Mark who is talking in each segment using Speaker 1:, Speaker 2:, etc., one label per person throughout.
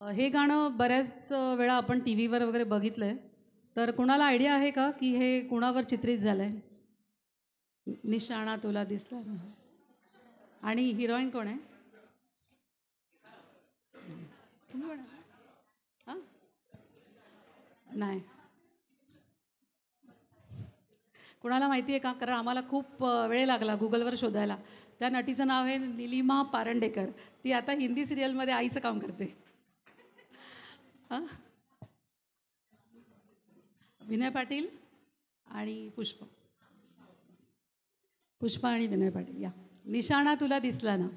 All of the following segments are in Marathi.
Speaker 1: हे गाणं बऱ्याच वेळा आपण टी व्हीवर वगैरे बघितलं आहे. तर कुणाला आयडिया आहे का की हे कुणावर चित्रित झालं आहे? निशाणा तुला दिसला ना. आणि हिरोईन कोण आहे? तुम्ही कोण आहे? हां, नाही. कुणाला माहिती आहे का? कारण आम्हाला खूप वेळ लागला गुगलवर शोधायला. त्या नटीचं नाव आहे निलिमा पारंडेकर. ती आता हिंदी सिरियलमध्ये आईचं काम करते. हां, विनय पाटील आणि पुष्पा आणि विनय पाटील या. निशाणा तुला दिसला ना.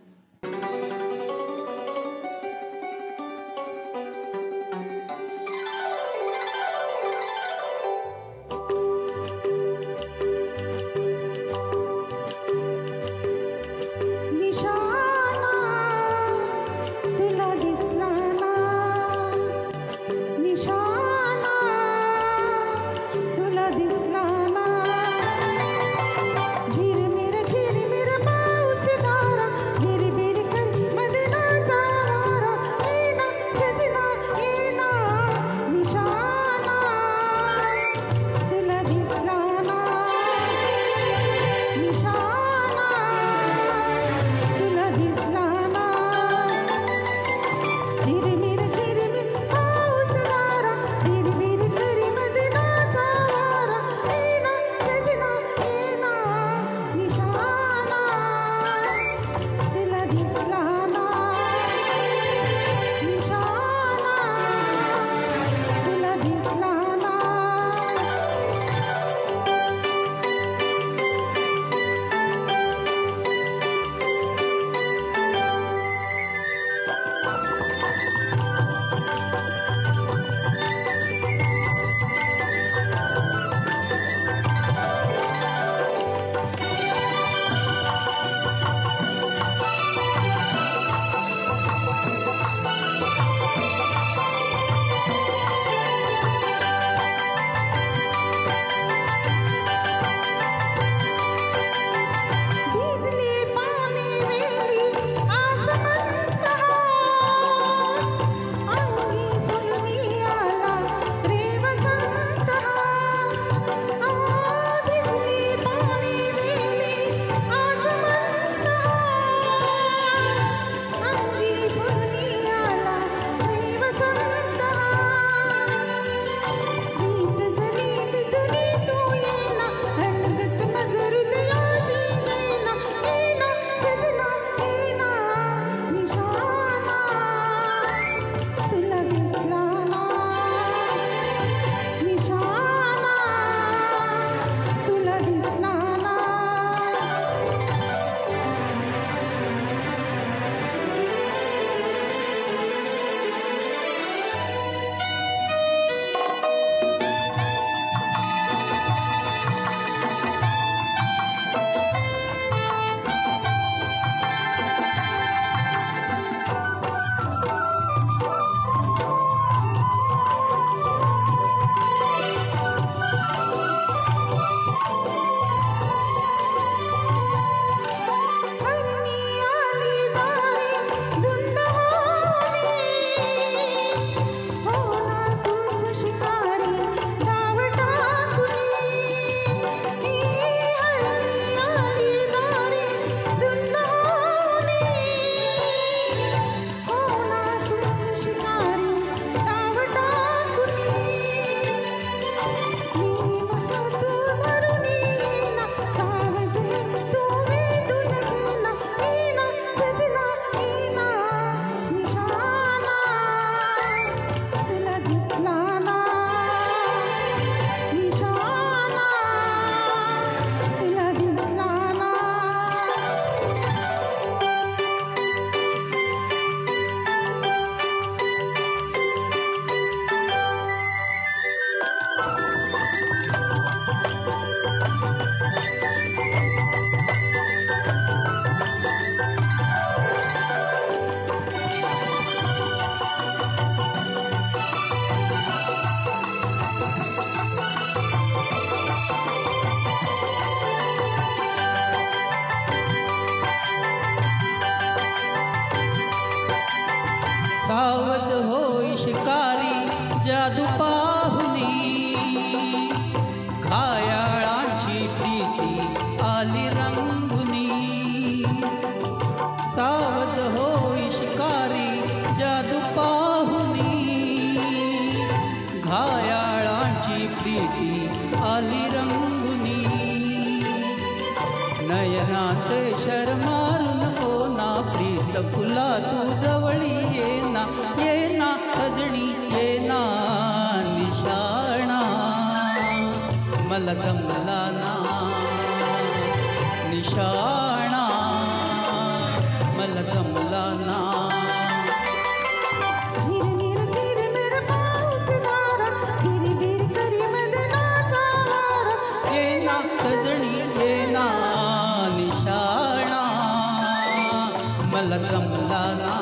Speaker 2: निशाणा तुला दिसला ना, निशाणा तुला दिसला ना. झिरमिर झिरमिर पाऊस धारा झिरमिर करते
Speaker 3: शिकारी जादू पाहुनी घायाळांची प्रीती आली रंगुनी सावध होई शिकारी जादू पाहुनी घायाळांची प्रीती आली रंगुनी नयनाते शरमारू नको ना प्रीत फुला तू जवळी येना येना सजणी येना निशाणा मला जमला ना निशाणा मला जमला ना
Speaker 2: झिरमिर झिरमिर पाऊस धारा भिरभिर करी मदनाचा वारा
Speaker 3: येना सजणी येना निशाणा मला जमला ना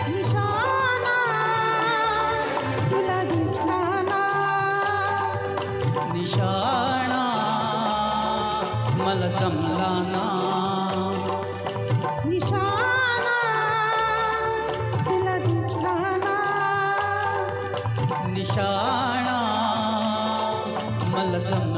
Speaker 2: निशाणा तुला दिसला ना
Speaker 3: निशाणा मला जमला ना
Speaker 2: निशाणा तुला दिसला ना
Speaker 3: निशाणा मला जमला